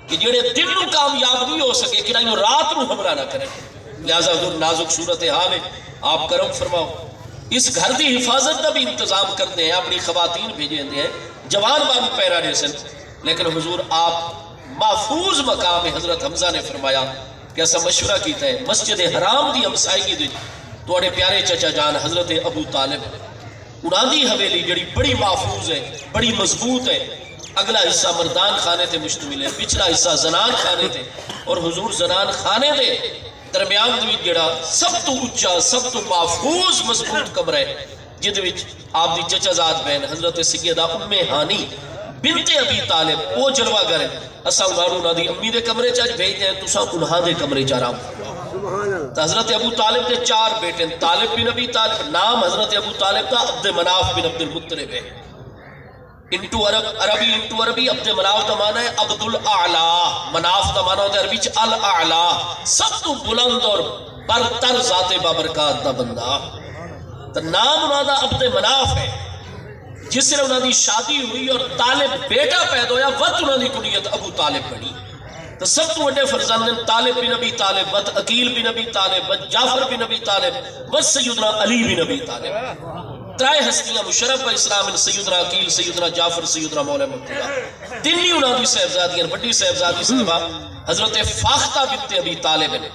کہ جڑے دن نو کامیاب نہیں ہو سکے کہ نہیں رات نو حملہ نہ کریں. لہذا حضور نازک صورتحال ہے، آپ کرم فرماؤ. اس گھر دی حفاظت کا بھی انتظام کرتے ہیں، اپنی خواتین بھیجے ہیں، جوان بانو پیرا نے سن، لیکن حضور آپ محفوظ مقام ہے. حضرت حمزہ نے فرمایا کہ ایسا مشورہ کیتا ہے مسجد حرام دی ہمسائیگی دی توڑے پیارے چچا جان حضرت ابو طالب انہاں دی حویلی جڑی بڑی محفوظ ہے، بڑی مضبوط ہے. اگلا حصہ مردان خانے تے مشتمل ہے، پچھلا حصہ زنان خانے تے، اور حضور زنان خانے دے درمیان دی جڑا سب تو اچھا سب تو محفوظ مضبوط کمرہ ہے جد وچ آپ دی چچا زاد بہن حضرت سیدہ ام ہانی بنت ابی طالب وہ جلوہ گر ہے. اساں انہاں دی امی دے کمرے چ بھیج دیں تساں انہاں دے کمرے چ آرام فرماؤ. حضرت ابو طالب دے 4 بیٹے، طالب بن ابی طالب، نام حضرت ابو طالب دا عبد مناف بن عبد المطلب ہے. انٹو عربی عبد مناف دا معنی ہے عبد الاعلی، مناف دا معنی ہوتا ہے عربی چ الاعلی، سب تو بلند اور برتر ذات بابرکات دا بندہ. تو نام انہاں دا عبد مناف ہے. جس نے انہاں دی شادی ہوئی اور طالب بیٹا پیدا ہویا وقت انہاں دی کنیت ابو طالب بنی. تو سب تو بڑے فرزند طالب بن ابی طالب، وقت عقیل بن ابی طالب، وقت جعفر بن ابی طالب، وقت سیدنا علی بن ابی طالب. 3 ہستیاں مشرف اسلام، سیدنا عقیل، سیدنا جعفر، سیدنا مولا مرتضیٰ. 3 ہی انہاں دی صاحبزادیاں، بڑی صاحبزادی صاحبہ حضرت فاختہ بنت ابی طالب نے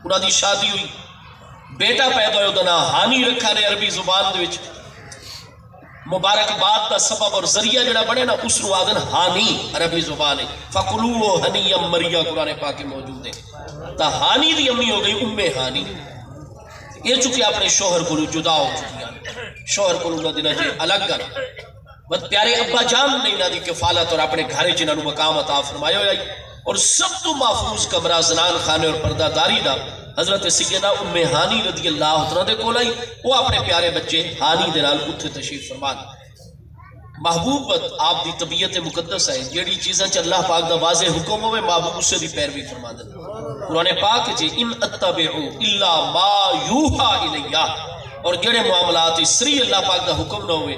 انہاں دی شادی ہوئی، بیٹا پیدا ہویا، دا ہانی رکھا نے عربی زبان دے وچ. مبارک بات دا سبب اور ذریعہ جڑا بنے نا اس نو آدن ہانی عربی زبان ہے. فَقُلُوهُ هَنِيًّا مَرِيَّا قرآن پاک موجود ہے. تا ہانی دی امی ہو گئی ام ہانی. یہ چکے اپنے شوہر کو جدا ہو چکی ہیں، شوہر کو نہ دینا جی الگ کر. بس پیارے ابا جان نے انہاں دی کفالت اور اپنے گھر جنہاں نو مقام عطا فرمایا ہویا. اور سب تو محفوظ کمرہ زنان خانے اور پردہ داری دا حضرت سیدہ ام ہانی رضی اللہ عنہ دے کول آئی. وہ اپنے پیارے بچے ہانی دے نال اتھے تشریف فرمان. محبوبت آپ دی طبیعت مقدس ہے، جیڑی چیزاں چ اللہ پاک دا واضح حکم ہوئے محبوب اس سے دی پیروی فرما دے. قرآن پاک جی ان اتبعو الا ما یوحا الیہ، اور جڑے معاملات سری اللہ پاک دا حکم نہ ہوئے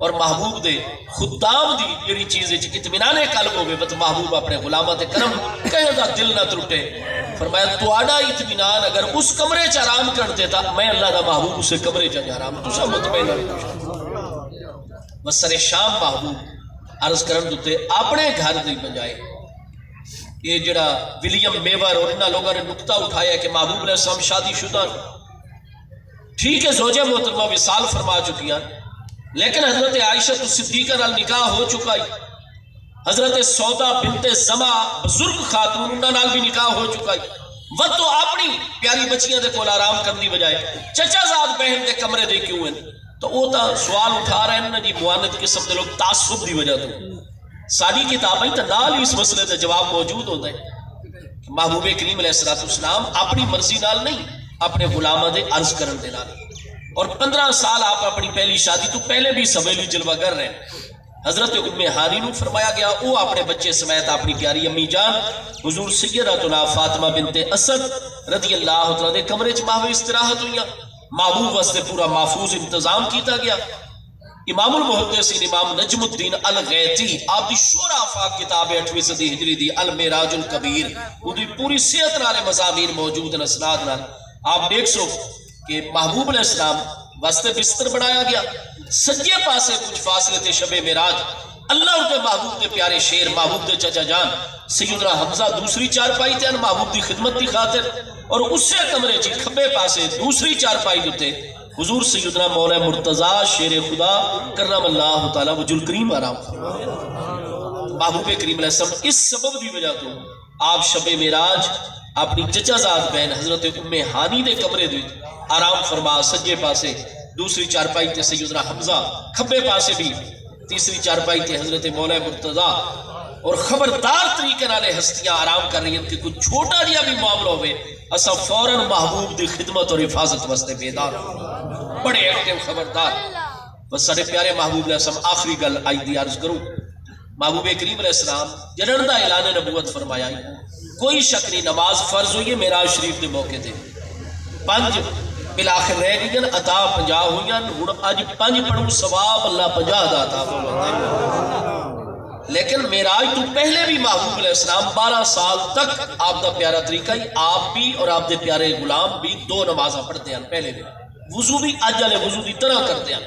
اور محبوب دے خدام دی جڑی چیز وچ اطمینان قلب ہوئے بت محبوب اپنے غلاماں تے کرم کہیں دا دل نہ ٹوٹے. فرمایا تواڈا اطمینان اگر اس کمرے چ آرام کر دیتا میں اللہ دا محبوب اسے کمرے چ آرام تساں مطمئن رہو. بسر شام محبوب عرض کرن دوتے اپنے گھر دی بجائے یہ جڑا ولیم میور اور انہاں لوگوں نے نقطہ اٹھایا کہ محبوب علیہ السلام شادی شدہ ٹھیک ہے، زوجہ محترمہ وصال فرما چکی ہیں، لیکن حضرت عائشہ صدیقہ نال نکاح ہو چکا ہے. حضرت سودا بنت زما بزرگ خاتون انہاں نال بھی نکاح ہو چکا ہے. وہ تو اپنی پیاری بچیاں دے کول آرام کرنے بجائے چچا زاد بہن دے کمرے دے کیوں ہیں؟ تو وہ تا سوال اٹھا رہے ہیں نا جی معاند قسم دے لوگ تعصب دی وجہ تو ساری کتابیں تو نال اس مسئلے تے جواب موجود ہوتا ہے. محبوب کریم علیہ السلام اپنی مرضی نال نہیں اپنے غلامہ دے عرض کرن دے نال. اور 15 سال آپ اپنی پہلی شادی تو پہلے بھی سویلی جلوہ گر رہے ہیں. حضرت ام ہانی نو فرمایا گیا وہ اپنے بچے سمیت اپنی پیاری امی جان حضور سیدہ فاطمہ بنت اسد رضی اللہ عنہ دے کمرے چ ماہو استراحت ہوئیاں. محبوب واسطے پورا محفوظ انتظام کیتا گیا. امام المحدثین امام نجم الدین الغیتی آپ دی شورا آفاق کتاب 8ویں صدی ہجری دی المعراج الکبیر وہ دی پوری صحت نالے مضامین موجود ہیں اسناد نال. آپ دیکھ سو کہ محبوب علیہ السلام واسطے بستر بنایا گیا، سجے پاسے کچھ فاصلے تے شب معراج اللہ کے محبوب دے پیارے شیر محبوب دے چچا جان سیدنا حمزہ دوسری چارپائی تے محبوب دی خدمت دی خاطر، اور اس سے کمرے چی کھبے پاسے دوسری چارپائی دیتے حضور سیدنا مولا مرتضیٰ شیر خدا کرم اللہ تعالیٰ وجہ الکریم آرام فرمائے. محبوب کریم علیہ السلام اس سبب دی وجہ تو آپ شب معراج اپنی چچا زاد بہن حضرت ام ہانی دے کمرے دے آرام فرما. سجے پاسے دوسری چارپائی تے سیدنا حمزہ، کھبے پاسے بھی تیسری چارپائی تے حضرت مولا مرتضیٰ. اور خبردار طریقے نالے ہستیاں آرام کر رہی ہیں کہ کچھ چھوٹا جیا بھی معاملہ ہوئے اسا فوراً محبوب دی خدمت اور حفاظت واسطے بیدار بڑے ایکٹیو خبردار. بس سارے پیارے محبوب علیہ السلام آخری گل آئی دی عرض کروں. محبوب کریم علیہ السلام جنن دا اعلان نبوت فرمایا کوئی شک نہیں نماز فرض ہوئی ہے معراج شریف دے موقع تے 5 بلاخر رہ گئی عطا 50 ہوئی ہیں. ہن اج 5 پڑھوں ثواب اللہ 50 دا عطا فرماتا ہے. لیکن معراج تو پہلے بھی محبوب علیہ السلام 12 سال تک آپ دا پیارا طریقہ ہی آپ بھی اور آپ دے پیارے غلام بھی 2 نمازاں پڑھتے ہیں پہلے بھی وضو بھی اج والے وضو دی طرح کرتے ہیں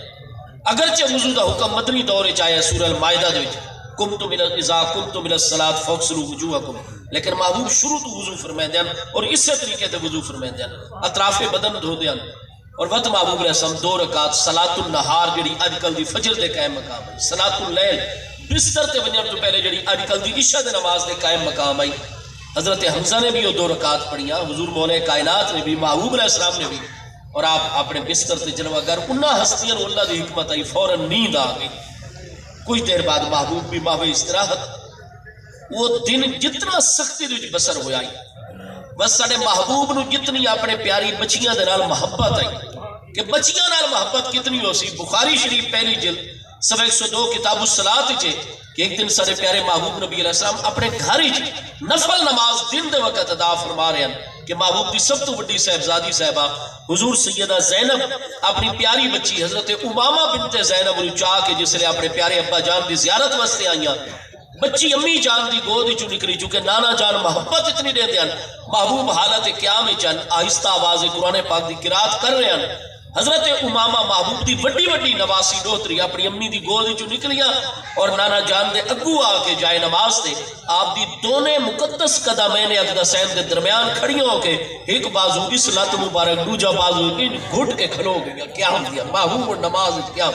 اگرچہ وضو دا حکم مدنی دور وچ آیا سورہ المائدہ دے وچ قمتم اذا قمتم الى الصلاۃ فاغسلوا وجوہکم لیکن محبوب شروع تو وضو فرمائندے ہیں اور اسی طریقے تے وضو فرمائندے ہیں اطراف بدن دھوندے ہیں اور وقت محبوب علیہ السلام 2 رکعت صلاۃ النہار جڑی اج کل دی فجر دے قائم مقام ہے صلاۃ اللیل بستر تے ونجن تو پہلے جڑی اج کل دی عشاء دے نماز دے قائم مقام آئی حضرت حمزہ نے بھی وہ 2 رکعت پڑھیاں حضور مولا کائنات نے بھی محبوب علیہ السلام نے بھی اور آپ اپنے بستر تے جلوہ گر انہاں ہستیاں اللہ دی حکمت آئی فوراً نیند آ گئی کچھ دیر بعد محبوب بھی ماہو استراحت وہ دن جتنا سختی دے بسر ہویا بس ساڑے محبوب نو جتنی اپنے پیاری بچیاں دے نال محبت آئی کہ بچیاں نال محبت کتنی ہو سی بخاری شریف پہلی جلد صفحہ 102 کتاب الصلاۃ چے کہ ایک دن سارے پیارے محبوب نبی علیہ السلام اپنے گھر ہی نفل نماز دن دے وقت ادا فرما رہے ہیں کہ محبوب دی سب تو بڑی صاحبزادی صاحبہ حضور سیدہ زینب اپنی پیاری بچی حضرت امامہ بنت زینب نے چاہ کے جس لئے اپنے پیارے ابا جان دی زیارت واسطے آئیاں بچی امی جان دی گود چوں نکلی چونکہ نانا جان محبت اتنی دیتے ہیں محبوب حالت قیام چن آہستہ آواز قرآن پاک دی قرات کر رہے ہیں حضرت امامہ محبوب دی وڈی وڈی نواسی ڈوتری اپنی امی دی گود چوں نکلیاں اور نانا جان دے اگو آ کے جائے نماز دے آپ دی دونے مقدس قدمین اقدسین دے درمیان کھڑیوں ہو کے ایک بازو اس لات مبارک دوجا بازو ان گھٹ کے کھلو گیا کیا ہم دیا محبوب نماز کیا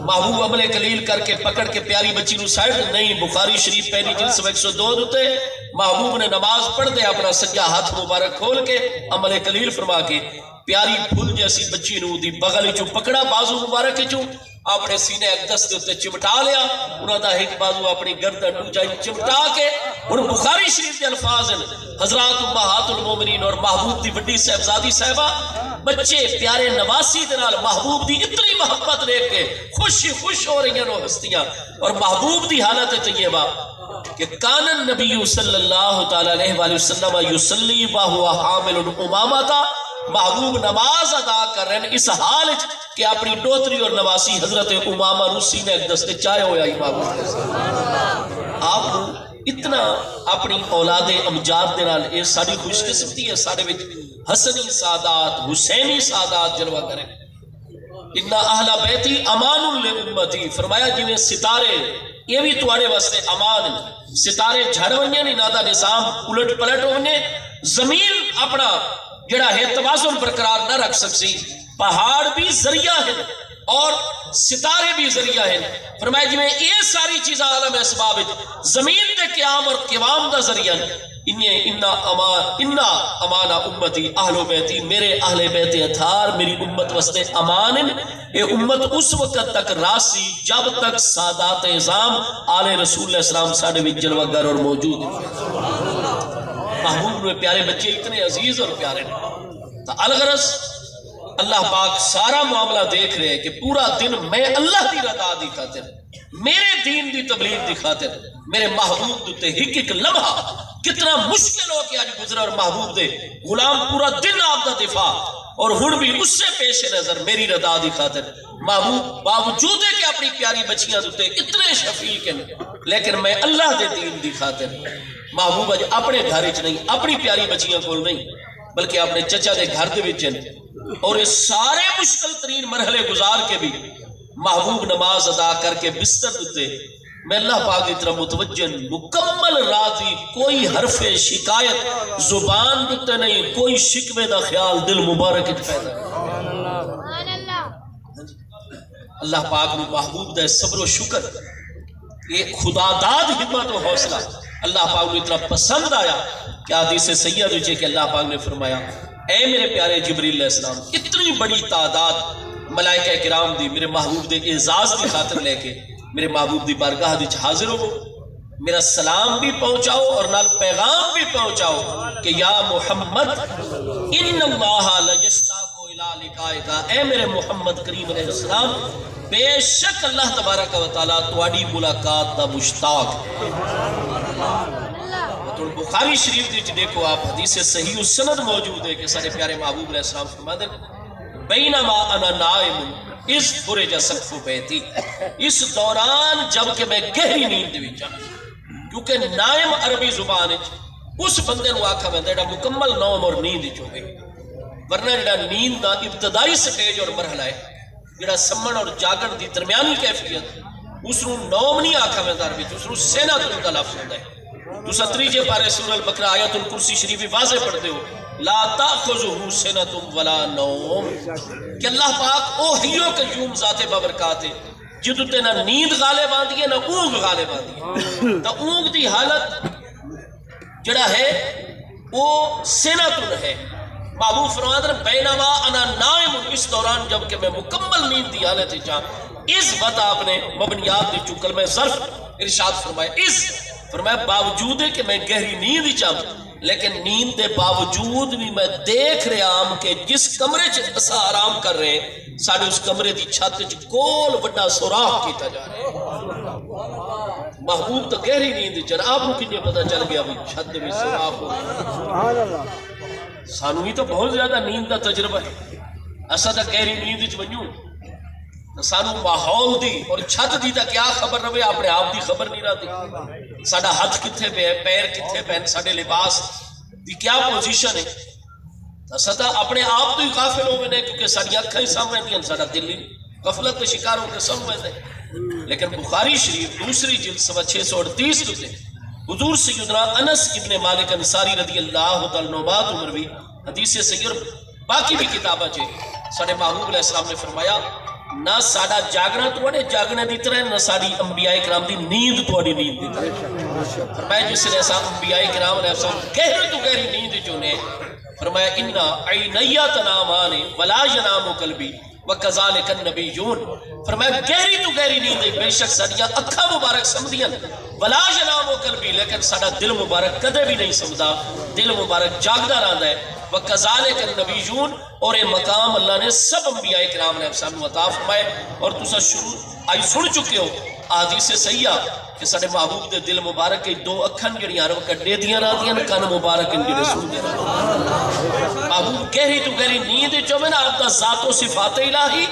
محبوب عمل قلیل کر کے پکڑ کے پیاری بچی نو سائڈ نہیں بخاری شریف پہلی جلد صفحہ 102 ہوتے محبوب نے نماز پڑھ دے اپنا سجا ہاتھ مبارک کھول کے عمل قلیل فرما کے پیاری پھول جیسی بچی نو دی بغل چوں پکڑا بازو مبارک چوں اپنے سینے اقدس دے اتے چمٹا لیا انہاں دا ایک بازو اپنی گردن دوجا چمٹا کے اور بخاری شریف دے الفاظ حضرات امہات المومنین اور محبوب دی وڈی صاحبزادی صاحبہ بچے پیارے نواسی دے نال محبوب دی اتنی محبت دیکھ کے خوش ہو رہی ہیں ہستیاں اور محبوب دی حالت طیبہ کہ کان النبی صلی اللہ تعالی علیہ وآلہ وسلم یصلی وہو حامل امامہ تا محبوب نماز ادا کر رہے ہیں اس حال کہ اپنی ڈوتری اور نواسی حضرت امامہ روسی نے ایک دستے چاہے ہویا ہی محبوب آپ اتنا اپنی اولاد امجاد دنال یہ ساری خوش قسمتی ہے سارے وچ حسنی سادات حسینی سادات جلوہ کریں انہا اہل بیتی امان لامتی فرمایا جنہیں ستارے یہ بھی توارے واسطے امان ستارے جھڑ ونجے نہیں نادا نظام الٹ پلٹ ہونے زمین اپنا جڑا ہے توازن برقرار نہ رکھ سکسی پہاڑ بھی ذریعہ ہے اور ستارے بھی ذریعہ ہیں فرمایا جی میں یہ ساری چیزیں عالم اسباب زمین دے قیام اور قوام دا ذریعہ انہا امان امتی اہل بیتی میرے اہل بیت اتھار میری امت وستے امان یہ امت اس وقت تک راسی جب تک سادات اعظام آل رسول اللہ السلام ساڑھے بھی جلوہ گر اور موجود محبوب میں پیارے بچے اتنے عزیز اور پیارے تو الغرض اللہ پاک سارا معاملہ دیکھ رہے کہ پورا دن میں اللہ دی رضا دی خاطر میرے دین دی تبلیغ دی خاطر میرے محبوب دوتے ایک لمحہ کتنا مشکل ہو کہ آج گزرا اور محبوب دے غلام پورا دن آپ دا دفاع اور ہن بھی اس سے پیش نظر میری رضا دی خاطر محبوب باوجود ہے کہ اپنی پیاری بچیاں دوتے اتنے شفیق ہیں لیکن میں اللہ دے دین دی خاطر محبوب اج اپنے گھر وچ نہیں اپنی پیاری بچیاں کول نہیں بلکہ اپنے چچا دے گھر دے وچ اور یہ سارے مشکل ترین مرحلے گزار کے بھی محبوب نماز ادا کر کے بستر دیتے میں اللہ پاک کی طرف متوجہ مکمل راضی کوئی حرف شکایت زبان دیتے نہیں کوئی شکوے دا خیال دل مبارک پیدا اللہ پاک نے محبوب دا صبر و شکر یہ خدا داد حکمت و حوصلہ اللہ پاک نے اتنا پسند آیا کہ حدیث سید ہوئے کہ اللہ پاک نے فرمایا اے میرے پیارے جبریل علیہ السلام اتنی بڑی تعداد ملائکہ کرام دی میرے محبوب دے اعزاز دی خاطر لے کے میرے محبوب دی بارگاہ دی حاضر ہو میرا سلام بھی پہنچاؤ اور نال پیغام بھی پہنچاؤ کہ یا محمد ان اللہ لیشتاق الی لقائک اے میرے محمد کریم علیہ السلام بے شک اللہ تبارک و تعالیٰ تواڈی ملاقات دا مشتاق بخاری شریف دیچ دیکھو آپ حدیث صحیح السند موجود ہے کہ سارے پیارے محبوب علیہ السلام فرما دیں بینما انا نائم اس برے جا سقف بیتی، اس دوران جب کہ میں گہری نیند دی وچ، کیونکہ نائم عربی زبان اس بندے نو آکھا میں جڑا مکمل نوم اور نیند وچ ہوے، ورنہ جڑا نیند دا ابتدائی سٹیج اور مرحلہ ہے، جڑا سمن اور جاگن دی درمیانی کیفیت، اس نو نوم نہیں آکھا میں عربی وچ، اس نو سینۃ دا لفظ ہوندا ہے۔ تو تریجے پارے سورہ البقرہ آیت الکرسی شریف واضح پڑھتے ہو، لا تاخذہ سنۃ ولا نوم، کہ اللہ پاک او حی و قیوم ذات بابرکات ہے جدو تے نہ نیند غالب آندی ہے نہ اونگ غالب آندی ہے، تو اونگ دی حالت جڑا ہے وہ سنۃ ہے۔ محبوب فرماتے ہیں بینما انا نائم، اس دوران جب کہ میں مکمل نیند دی حالت چاہ، اس وقت آپ نے مبنیات دی چکل میں ظرف ارشاد فرمایا، اس فرمایا باوجود ہے کہ میں گہری نیند ہی چاہوں، لیکن نیند دے باوجود بھی میں دیکھ رہا ہوں کہ جس کمرے اسا آرام کر رہے ہیں، ساڑھے اس کمرے دی چھت گول بڑا سوراخ کیتا جا رہا ہے۔ محبوب تو گہری نیند چل، آپ کو کنجے پتہ چل گیا بھی چھت بھی سوراخ ہو، سانو ہی تو بہت زیادہ نیند دا تجربہ ہے، اسا تا گہری نیند چ ونجوں سانو ماحول دی اور چھت دی تا کیا خبر رہے، اپنے آپ دی خبر نہیں رہتی، ساڑھا ہاتھ کتھے پہ ہے، پیر کتھے پہ ہے، ساڑھے لباس دی کیا پوزیشن ہے، ستا اپنے آپ تو ہی غافل ہو گئے، کیونکہ ساڑھی اکھاں ہی سامنے دیں، ساڑھا دل ہی غفلت کے شکار ہو کے سامنے دیں۔ لیکن بخاری شریف دوسری جلد صفحہ 638 ہوتے حضور سیدنا انس ابن مالک انصاری رضی اللہ تعالیٰ نوبات عمروی حدیث سید باقی بھی کتابہ چھے، ساڑھے محبوب علیہ السلام نے فرمایا نہ ساڑھا جاگنا توڑے جاگنے دی طرح، نہ ساڑھی انبیاء کرام دی نیند توڑی نیند دی طرح۔ فرمایا جس نے ایسا انبیاء کرام علیہ السلام گہری تو گہری نیند چونے، فرمایا اِنَّا عَيْنَيَّ تَنَامَانِ وَلَا يَنَامُ قَلْبِي وَكَذَلِكَ النَّبِيُّونَ، فرمایا گہری تو گہری نیند ہے، بے شک ساڑھیا اکھا مبارک سمدھیاں، وَلَا يَنَامُ قَلْبِي، لیکن ساڑھا دل مبارک کدے بھی نہیں سمدھا، دل مبارک جاگدہ رہندا ہے۔ وَكَذَلِكَ النَّبِيُّونَ، اور یہ مقام اللہ نے سب انبیاء کرام علیہ السلام عطا فرمائے، اور تسا شروع آئی سن چکے ہو حدیث صحیحہ کہ سارے محبوب دے دل مبارک کے دو اکھن جڑی ہر وقت ڈے دیاں رہا دیاں، کان مبارک ان جڑے سن دے رہا۔ محبوب گہری تو گہری نیند جو میں نا آپ دا ذات و صفات الہی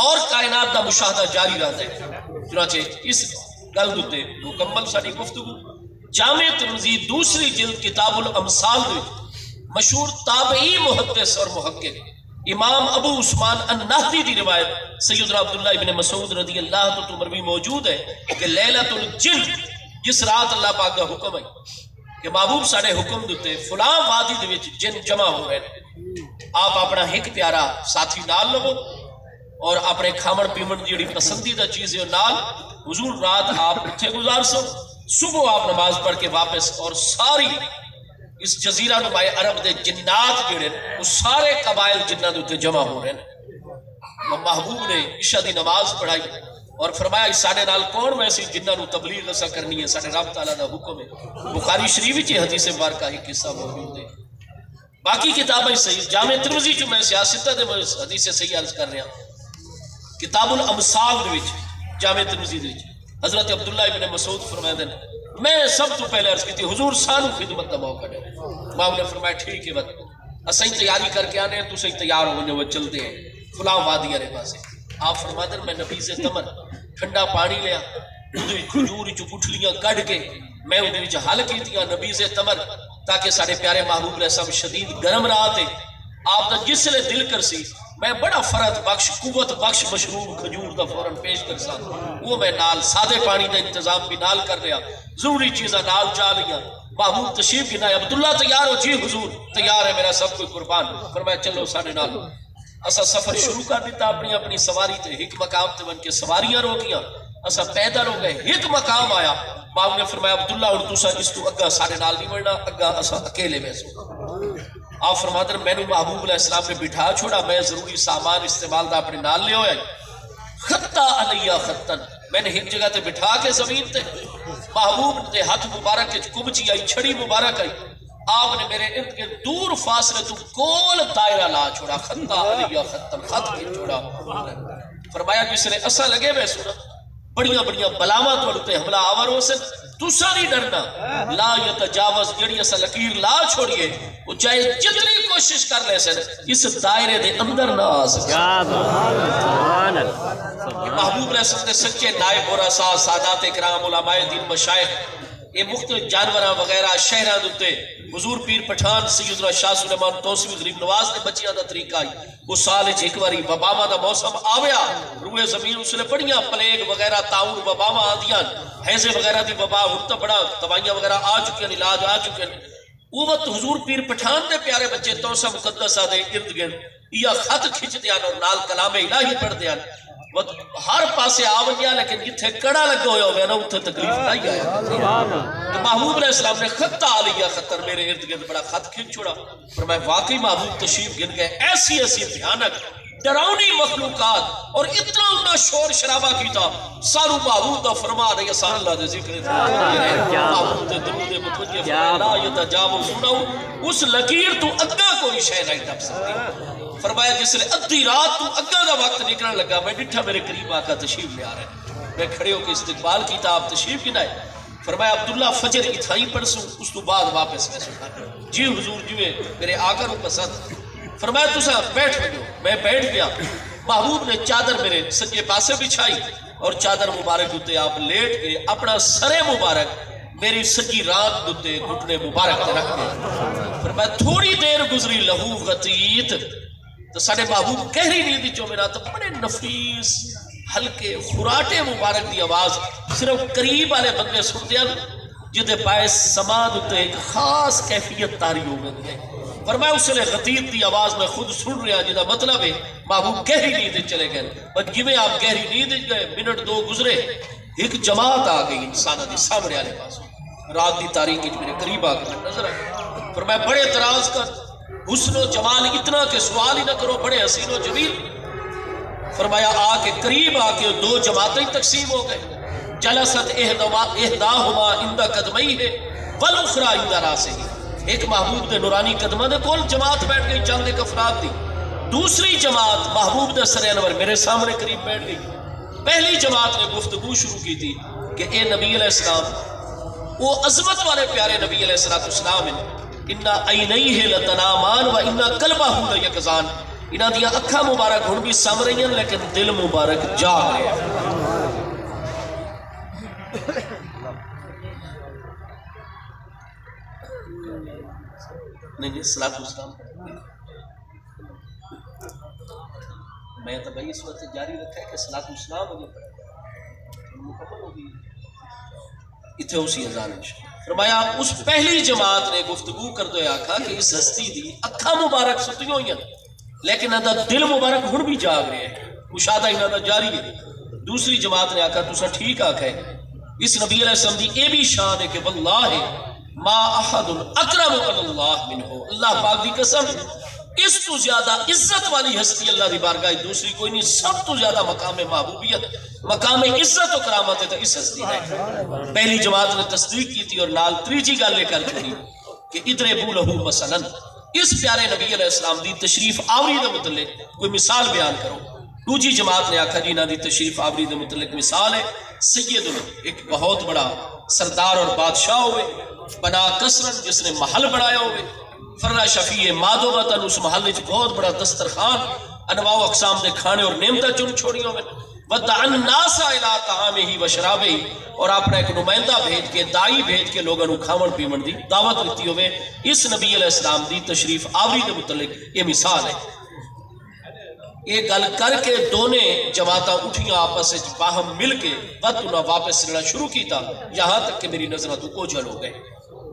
اور کائنات دا مشاہدہ جاری رہتا ہے۔ چنانچہ اس گل دوتے مکمل ساری گفتگو جامع ترمذی دوسری جلد کتاب الامثال دے مشہور تابعی محدث اور محقق امام ابو عثمان النہدی دی روایت سیدنا عبداللہ ابن مسعود رضی اللہ تو مروی موجود ہے کہ لیلۃ الجن، جس رات اللہ پاک کا حکم ہے کہ محبوب ساڑھے حکم دیتے فلاں وادی دے وچ جن جمع ہو رہے ہیں، آپ اپنا ایک پیارا ساتھی نال لگو اور اپنے کھامن پیمن جڑی پسندیدہ چیزیں نال، حضور رات آپ اتھے گزار سو، صبح آپ نماز پڑھ کے واپس، اور ساری اس جزیرہ نمائے عرب دے جنات جڑے وہ سارے قبائل جنات ہوتے جمع ہو رہے ہیں۔ محبوب نے عشاء دی نماز پڑھائی اور فرمایا اس ساڑھے نال کون میں ایسی جنہ نو تبلیغ ایسا کرنی ہے، ساڑھے رب تعالیٰ دا حکم ہے۔ بخاری شریف چی حدیث مبارکہ ہی قصہ موجود ہے، باقی کتابیں صحیح جامع ترمذی جو میں سیاستہ دے حدیث صحیح عرض کر رہے ہیں، کتاب الامثال دے وچ جامع ترمذی دے وچ حضرت عبداللہ ابن مسعود فرمائے دیں میں سب تو پہلے عرض کی تھی حضور سانو خدمت دا موقع دے، ماں نے فرمایا ٹھیک ہے بات اسیں تیاری کر کے آنے ہیں، تو سہی تیار ہونے وہ چلتے ہیں فلاں وادی آرے پاسے۔ آپ فرماتے ہیں میں نبی سے تمر ٹھنڈا پانی لیا، کھجور چو گٹھلیاں کڑ کے میں انہیں وچ حل کی دیا نبی سے تمر، تاکہ سارے پیارے محبوب علیہ السلام شدید گرم رہا تھے، آپ دا جس لئے دل کر سی میں بڑا فرد بخش قوت بخش مشروب کھجور دا فوراں پیش کر سا، وہ میں نال سادے پانی دا انتظام بھی نال کر لیا، ضروری چیزاں نال چاہ لیا۔ محبوب تشریف گنا ہے، عبداللہ تیار ہو؟ جی حضور تیار ہے، میرا سب کوئی قربان۔ فرمایا چلو ساڑھے نال اسا سفر شروع کر دیتا، اپنی اپنی سواری تے ایک مقام تے بن کے سواریاں روکیاں، اسا پیدل ہو گئے، ایک مقام آیا، محبوب نے فرمایا عبداللہ اور تسا اس تو اگا ساڑھے نال نہیں مرنا، اگا اسا اکیلے میں سو۔ آپ فرماتے ہیں میں نے محبوب علیہ السلام نے بٹھا چھوڑا، میں ضروری سامان استعمال دا اپنے نال لے ہوئے، خطہ علیہ خطن، میں نے ایک جگہ تے بٹھا کے زمین تے محبوب نے ہاتھ مبارک کے کبچی آئی، چھڑی مبارک آئی، آپ نے میرے ارد کے دور فاصلے تو کول دائرہ لا چھوڑا، خطہ علیہ خطن، خط کے چھوڑا۔ فرمایا جس نے اسا لگے میں سنا بڑیاں بڑیاں بلاواں توڑتے حملہ آور ہو سے تسا نہیں ڈرنا لا یتجاوز جڑی اسا لکیر لا چھوڑیے وہ چاہے جتنی کوشش کر لے سن اس دائرے دے اندر نہ آ سکے محبوب علیہ السلام نے سچے نائب اور اساس سادات اکرام علماء دین مشائخ یہ مختلف جانوراں وغیرہ شہراں دے حضور پیر پٹھان سیدنا شاہ سلیمان توسوی غریب نواز نے بچیاں دا طریقہ آئی وہ سال ایک واری وباما دا موسم آویا روئے زمین اس نے پڑیاں پلیگ وغیرہ تاؤن وباما آدیاں حیزے وغیرہ دی وبا ہونتا بڑا دوائیاں وغیرہ آ چکے ہیں علاج آ چکے ہیں وہ وقت حضور پیر پٹھان دے پیارے بچے توسا مقدسہ دے ارد گرد یا خط کھچ دیاں اور نال کلام الہی پڑھ دیاں ہر پاسے آونیا لیکن جتھے کڑا لگا ہویا ہویا نا اتھے تکلیف نہیں آیا تو محبوب علیہ السلام نے خط آلیا خطر میرے ارد گرد بڑا خط کھچ چھوڑا فرمایا واقعی محبوب تشریف گن گئے ایسی ایسی بھیانک ڈراؤنی مخلوقات اور اتنا اتنا شور شرابہ کیتا سارو محبوب دا فرما رہی سان اللہ دے ذکر محبوب دے درود متوجہ فرمایا لا یتجاوز سنو اس لکیر تو اگا کوئی شے نہیں ٹپ سکتی فرمایا جس نے ادھی رات تو اگا دا وقت نکلنے لگا میں ڈٹھا میرے قریب آقا تشریف لے آ رہے ہیں میں کھڑے ہو کے استقبال کیتا آپ تشریف کی نائے فرمایا عبداللہ فجر اتھائی پڑھسوں اس تو بعد واپس میں سکھا جی حضور جوئے میرے آقا رو پسند فرمایا تُسا بیٹھ گئے میں بیٹھ گیا محبوب نے چادر میرے سجے پاسے بچھائی اور چادر مبارک ہوتے آپ لیٹ گئے اپنا سرے مبارک میری سجی رات دوتے گھٹنے مبارک رکھ گئے فرمایا تھوڑی دیر گزری لہو غطیت تو ساڑھے محبوب کہری نہیں دی جو میرا تو بڑے نفیس ہلکے خراٹے مبارک دی آواز صرف قریب والے بندے سن دیا جدے باعث سماعت ہوتے ایک خاص کیفیت تاری ہو گئی ہے فرمایا اس نے غطیت دی آواز میں خود سن رہا جدہ مطلب ہے محبوب گہری نیند چلے گئے بس جویں آپ گہری نیند گئے منٹ دو گزرے ایک جماعت آ گئی انسانہ دی سامنے والے پاس رات دی تاریخ میرے قریب آ گئی نظر آئی فرمایا بڑے اعتراض کر حسن و جمال اتنا کہ سوال ہی نہ کرو بڑے حسین و جمیل فرمایا آ کے قریب آ کے دو جماعتیں تقسیم ہو گئے جلست احداہما اندہ قدمی ہے والاخرى اندہ راسے ہی ایک محبوب دے نورانی قدمہ دے کول جماعت بیٹھ گئی چند ایک افراد دی دوسری جماعت محبوب دے سر انور میرے سامنے قریب بیٹھ گئی پہلی جماعت نے گفتگو شروع کی تھی کہ اے نبی علیہ السلام وہ عظمت والے پیارے نبی علیہ السلام ہیں انہا اینیہ لتنامان و انہا قلبہ لیکزان انہا دیا اکھا مبارک ہن بھی سم رہی ہیں لیکن دل مبارک جاگ رہے ہیں نہیں صلاة والسلام میں تو بھائی اس وقت جاری رکھا ہے کہ صلاة والسلام مجھے پڑھا مکمل ہوگی اتھے اسی ازان انشاءاللہ فرمایا اس پہلی جماعت نے گفتگو کر دو آکھا کہ اس ہستی دی اکھا مبارک ستی ہوئی ہیں لیکن اندھا دل مبارک ہن بھی جاگ رہے ہیں مشاہدہ انہاں جاری ہے دوسری جماعت نے آکھا تُسا ٹھیک آکھا ہے اس نبی علیہ السلام دی اے بھی شان ہے کہ واللہ ما احد اکرم اللہ منہو اللہ پاک دی قسم اس تو زیادہ عزت والی ہستی اللہ دی بارگاہ دوسری کوئی نہیں سب تو زیادہ مقام محبوبیت مقام عزت و کرامت ہے تو اس ہستی ہے پہلی جماعت نے تصدیق کی تھی اور نال تریجی گل لے کر چھوڑی کہ ادھر بولہو مثلا اس پیارے نبی علیہ السلام دی تشریف آوری دے متعلق کوئی مثال بیان کرو دوسری جماعت نے آکھا جی نہ دی تشریف آوری دے متعلق مثال ہے سید ایک بہت بڑا سردار اور بادشاہ ہوئے بنا کسرن جس نے محل بنایا ہوئے فرہ شفیع مادو وطن اس محل جو بہت بڑا دسترخوان انواع و اقسام دے کھانے اور نعمتہ چن چھوڑی ہوئے وَدَعَ النَّاسَ إِلَىٰ طَعَامِهِ وَشَرَابِهِ اور اپنا ایک نمائندہ بھیج کے دائی بھیج کے لوگوں کو کھاون پیون دی دعوت دیتی ہوئے اس نبی علیہ السلام دی تشریف آوری دے متعلق یہ مثال ہے یہ گل کر کے دونے جماعتاں اٹھیاں آپس سے باہم مل کے وقت واپس سننا شروع کی تھا یہاں تک کہ میری نظرہ تو اوجھل ہو گئے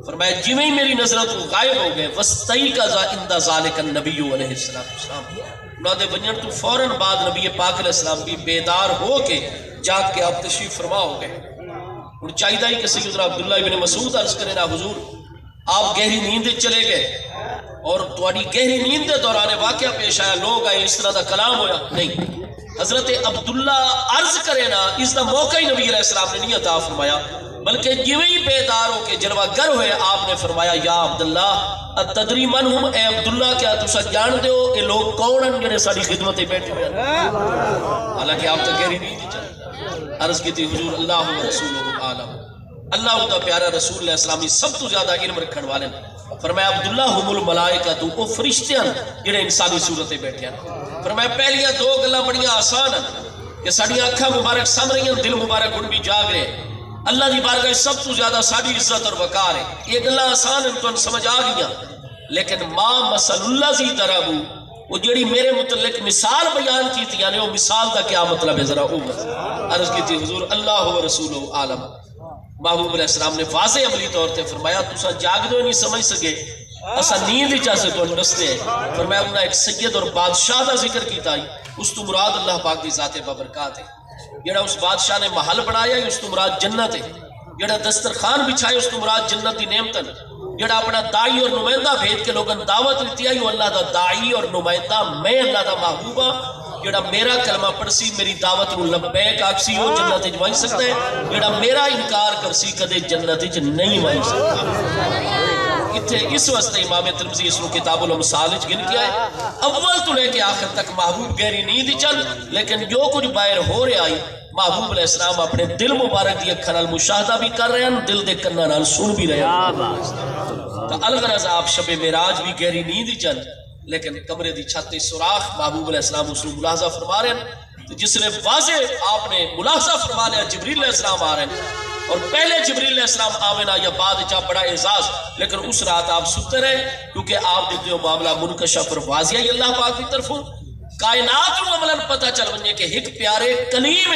فرمایا جویں میری نظرہ تو غائب ہو گئے وَاسْتَيْقَظَ عِنْدَ ذَلِكَ النَّبِيُّ علیہ السلام انہوں نے ونجن تو فوراً بعد نبی پاک علیہ السلام بھی بیدار ہو کے جاگ کے آپ تشریف فرما ہو گئے اور چاہیدہ ہی کہ سیدنا عبداللہ ابن مسعود عرض کرے نا حضور آپ گہری نیند چلے گئے اور تواڈی گہری نیند دے دوران واقعہ پیش آیا لوگ آئے اس طرح دا کلام ہویا نہیں حضرت عبداللہ عرض کرے نا اس دا موقع ہی نبی علیہ السلام نے نہیں عطا فرمایا بلکہ جویں بیدار ہو کے جلوہ گر ہوئے آپ نے فرمایا یا عبداللہ اتدری من ہم اے عبداللہ کیا تُسا جان دے ہو اے لوگ کون ہیں جنہیں ساری خدمتیں بیٹھے ہوئے حالانکہ آپ تو کہہ رہی نہیں چاہتے عرض کی تھی حضور اللہ و رسولہ عالم اللہ ان کا پیارا رسول علیہ السلام سب تو زیادہ علم رکھن والے فرمایا عبداللہ ہم الملائکہ تو وہ فرشتے ہیں جڑے انسانی صورتیں بیٹھے ہیں فرمایا پہلیاں دو گلاں بڑیاں آسان ہیں کہ ساڑیاں اکھاں مبارک سم رہی ہیں دل مبارک ان بھی جاگ رہے ہیں اللہ دی بارگاہ سب تو زیادہ ساری عزت اور وقار ہے یہ گلاں آسان ہیں تو ان سمجھ آ گیا لیکن ما مثل اللہ زی درابو وہ جڑی میرے متعلق مثال بیان کی تھی یعنی وہ مثال دا کیا مطلب ہے ذرا عرض کی تھی حضور اللہ و رسول عالم محبوب علیہ السلام نے واضح عملی طور تے فرمایا تسا جاگ دو نہیں سمجھ سکے اسا نیند ہی چاہ سے تو نستے ہیں فرمایا انہوں نے ایک سید اور بادشاہ دا ذکر کیتا ہے اس تو مراد اللہ پاک دی ذات بابرکات ہے جڑا اس بادشاہ نے محل بنایا ہے اس تو مراد جنت ہے جڑا دسترخوان بچھائے اس تو مراد جنت دی نعمتن جڑا اپنا دائی اور نمائندہ بھیج کے لوگن دعوت لیتی ہے وہ اللہ دا دائی اور نمائندہ میں اللہ دا محبوبہ جڑا میرا کلمہ پڑسی میری دعوت نو لبیک آکسی ہو جنت وچ وہی سکتا ہے جڑا میرا انکار کرسی کدے جنت وچ نہیں وہی سکتا اتھے اس واسطے امام ترمذی اس کو کتاب الامثال وچ گن کے آئے اول تو لے کے آخر تک محبوب گہری نیند چل لیکن جو کچھ باہر ہو رہا ہے محبوب علیہ السلام اپنے دل مبارک دی اکھاں نال مشاہدہ بھی کر رہے ہیں دل دے کناں نال سن بھی رہے ہیں تو الغرض آپ شب معراج بھی گہری نیند چل لیکن کمرے دی چھت سوراخ محبوب علیہ السلام اس کو ملاحظہ فرما رہے ہیں تو جس نے واضح آپ نے ملاحظہ فرما لیا جبریل علیہ السلام آ رہے ہیں اور پہلے جبریل علیہ السلام آوینا یا بعد چاہ بڑا اعزاز لیکن اس رات آپ ستے رہے کیونکہ آپ دیتے ہو معاملہ منکشف اور واضح ہے اللہ پاک کی طرف کائنات کو عملاً پتہ چل بنیے کہ ایک پیارے کلیم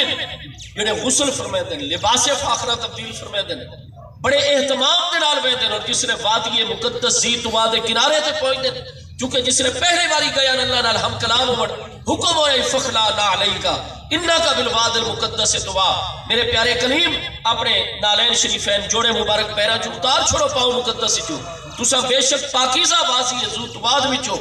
جنہیں غسل فرمائے دیں لباس فاخرہ تبدیل فرمائے دیں بڑے اہتمام دے نال وے دیں اور جس نے وادی مقدس زی توا دے کنارے تے پہنچ دیں چونکہ جس نے پہلے باری گیا اللہ نال ہم کلام ہوڑ حکم ہوئے فخلا لا علیکا انکا بالواد المقدس توا میرے پیارے کلیم اپنے نالین شریفین جوڑے مبارک پیرا جو اتار چھوڑو پاؤ مقدس جو تسا بے شک پاکیزہ بازی زوت واد میں چو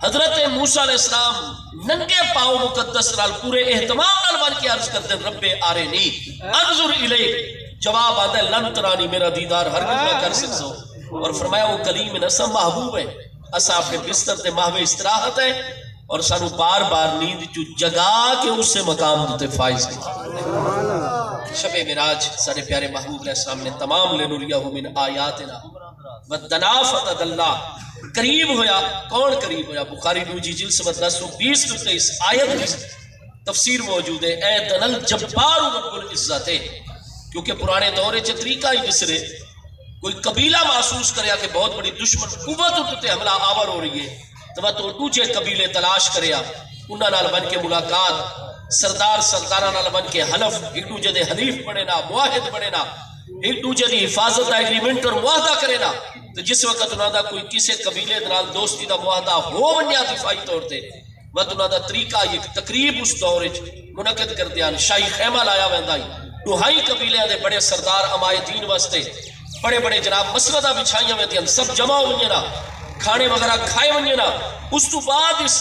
حضرت موسیٰ علیہ السلام ننگے پاؤ مقدس نال پورے اہتمام نال بن کے عرض کرتے رب آرینی انظر الیک جواب آدھے لن ترانی میرا دیدار ہرگز نہ کر سکسو اور فرمایا وہ کلیم نسا محبوب ہے اسا اپنے بستر تے محو استراحت ہے اور سانو بار بار نیند چو جگا کے اس سے مقام دوتے فائز کی شب معراج سارے پیارے محبوب علیہ السلام نے تمام لنوریہ من آیاتنا ودنافت اللہ قریب ہویا کون قریب ہویا بخاری نوجی جلد سمت 1020 تو اس آیت میں تفسیر موجود ہے اے دنل جبار رب العزت ہے کیونکہ پرانے دورے چے طریقہ ہی جس نے کوئی قبیلہ محسوس کریا کہ بہت بڑی دشمن قوت ہوتے حملہ آور ہو رہی ہے تو تو دوجے قبیلے تلاش کریا انہاں نال بن کے ملاقات سردار سردارہ نال بن کے حلف ایک دوجے دے حلیف بنے نا معاہد بنے نا ایک دوجے دی حفاظت دا ایگریمنٹ اور معاہدہ کرے نا تو جس وقت انہاں دا کوئی کسے قبیلے نال دوستی دا معاہدہ ہو ونیا دفاعی طور تے وقت انہاں دا طریقہ ایک تقریب اس دور وچ منعقد کر دیا شاہی خیمہ لایا ویندا ہے دوہائی قبیلے دے بڑے سردار امائدین واسطے بڑے بڑے جناب مسودہ بچھائیاں ویندیاں سب جمع ہوئیں نا کھانے وغیرہ کھائے ہوئیں نا اس تو بعد اس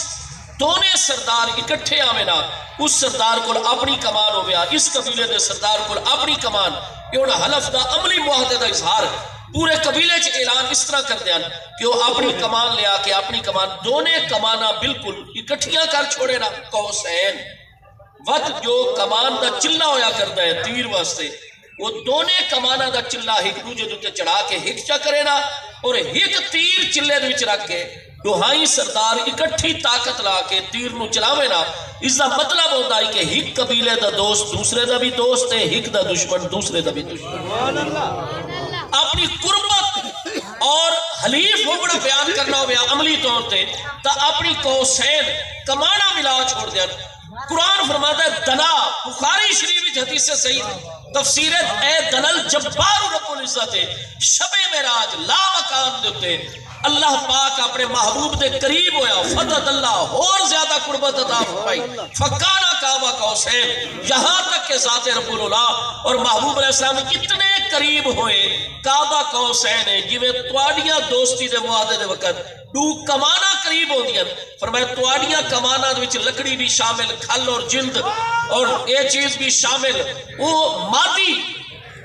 دونے سردار اکٹھے آویں نا اس سردار کو اپنی کمان ہو گیا اس قبیلے دے سردار کو اپنی کمان یہ انہاں حلف دا عملی معاہدے دا اظہار پورے قبیلے چ اعلان اس طرح کر دیا کہ وہ اپنی کمان لے آ کے اپنی کمان دونے کمانا بالکل اکٹھیاں کر چھوڑے نا قوسین وقت جو کمان دا چلہ ہویا کرتا ہے تیر واسطے وہ دونے کمانا دا چلہ ہک دوجے دوتے چڑھا کے ہک چا کرے نا اور ہک تیر چلے دوچ رکھ کے دوہائی سردار اکٹھی طاقت لا کے تیر نو چلاوے نا اس دا مطلب ہوتا ہے کہ ہک قبیلے دا دوست دوسرے دا بھی دوست ہے ہک دا دشمن دوسرے دا بھی دشمن اپنی قربت اور حلیف ہو بڑا بیان کرنا ہو عملی طور تے تا اپنی قوسین کمانا ملا چھوڑ دیا قرآن فرماتا ہے دنا بخاری شریف حدیث سے صحیح تفسیر اے دنل جبار رب العزت شب معراج لا مکان دیتے اللہ پاک اپنے محبوب دے قریب ہویا فتح اللہ اور زیادہ قربت عطا فرمائی فکانا کعبہ قوسین یہاں تک کہ ذات رب اللہ اور محبوب علیہ السلام اتنے قریب ہوئے کعبہ قوسین ہے جویں تواڈیاں دوستی دے معاہدے دے وقت دو کمانا قریب ہو دیا فرمایا تواڈیاں کمانا دے وچ لکڑی بھی شامل کھل اور جلد اور یہ چیز بھی شامل وہ مادی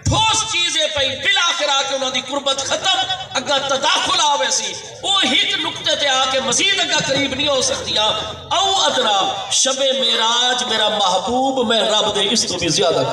ٹھوس چیزیں پئی بالآخر آ کے انہاں دی قربت ختم اگا تداخل آوے سی وہ ہک نقطے تے آ کے مزید اگا قریب نہیں ہو سکتیاں او ادنا شب معراج میرا محبوب میں رب دے اس تو بھی زیادہ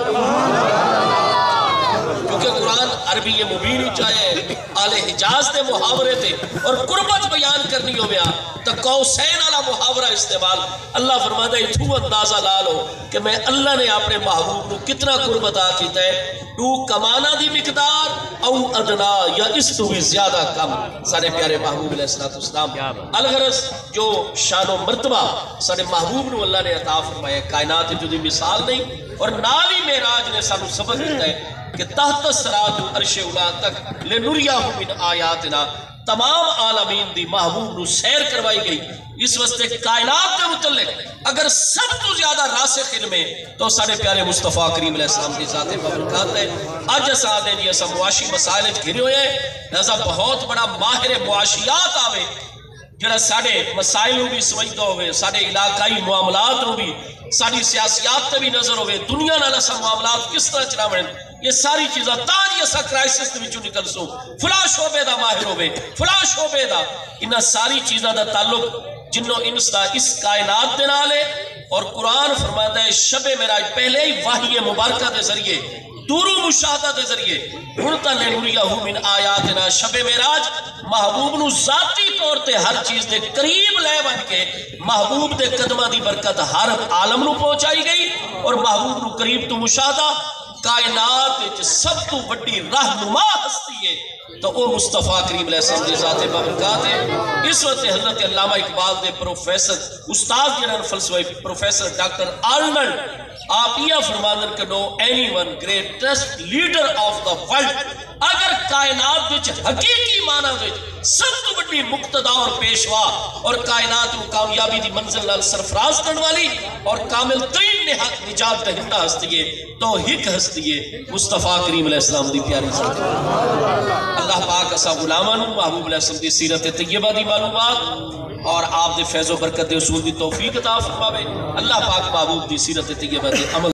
کیونکہ قرآن عربی مبین ہی چاہے آل حجاز دے محاورے تھے اور قربت بیان کرنی ہو گیا تو قوسین والا محاورہ استعمال اللہ فرماتا ہے تو اندازہ لا لو کہ میں اللہ نے اپنے محبوب کو کتنا قربت عطا کیتا ہے تو کمانا دی مقدار او ادنا یا اس تو بھی زیادہ کم سارے پیارے محبوب علیہ السلام الغرض جو شان و مرتبہ سارے محبوب نو اللہ نے عطا فرمایا کائنات جو دی مثال نہیں اور نالی معراج نے سانو سبق دیتا ہے کہ تحت الصراط عرش اولا تک لنریہ من آیاتنا تمام عالمین دی محبوب نو سیر کروائی گئی اس واسطے کائنات کے متعلق اگر سب تو زیادہ راسخ علم ہے تو سارے پیارے مصطفیٰ کریم علیہ السلام کی ذات مبارکات ہے اج اساں دے جی اساں معاشی مسائل وچ گھرے ہوئے ہیں لہذا بہت بڑا ماہر معاشیات آوے جڑا ساڈے مسائل نو بھی سمجھدا ہوئے ساڈے علاقائی معاملات نو بھی ساری سیاسیات تے بھی نظر ہوئے دنیا نال اساں معاملات کس طرح چلاویں یہ ساری چیزاں تاج اساں کرائسس دے وچوں نکل سو فلاں شعبے دا ماہر ہوئے فلاں شعبے دا انہاں ساری چیزاں دا تعلق جنوں انستا اس کائنات دے نال ہے اور قرآن فرماتا ہے شب معراج پہلے ہی وحی مبارکہ دے ذریعے دورو مشاہدہ دے ذریعے ہنتا لنریہ من آیاتنا شب معراج محبوب نو ذاتی طور تے ہر چیز دے قریب لے بن کے محبوب دے قدمہ دی برکت ہر عالم نو پہنچائی گئی اور محبوب نو قریب تو مشاہدہ کائنات سب تو بڑی رہنما ہستی ہے تو وہ مصطفیٰ کریم علیہ السلام دی ذات بابرکات ہے اس وقت حضرت علامہ اقبال دے پروفیسر استاد جنہاں فلسفہ پروفیسر ڈاکٹر آرنلڈ آپ یہ فرماندن کہ no any one greatest leader of the world اگر کائنات وچ حقیقی معنی وچ سب تو بڑی مقتدا اور پیشوا اور کائنات کو کامیابی دی منزل نال سرفراز کرنے والی اور کامل ترین نجات دہندہ ہستی ہے تو ہک ہستی ہے مصطفیٰ کریم علیہ السلام دی پیاری ذات اللہ پاک اسا غلامان محبوب علیہ السلام دی سیرت طیبہ دی معلومات اور آپ دے فیض و برکت دے اصول دی توفیق عطا فرماوے اللہ پاک محبوب دی سیرت طیبہ دے عمل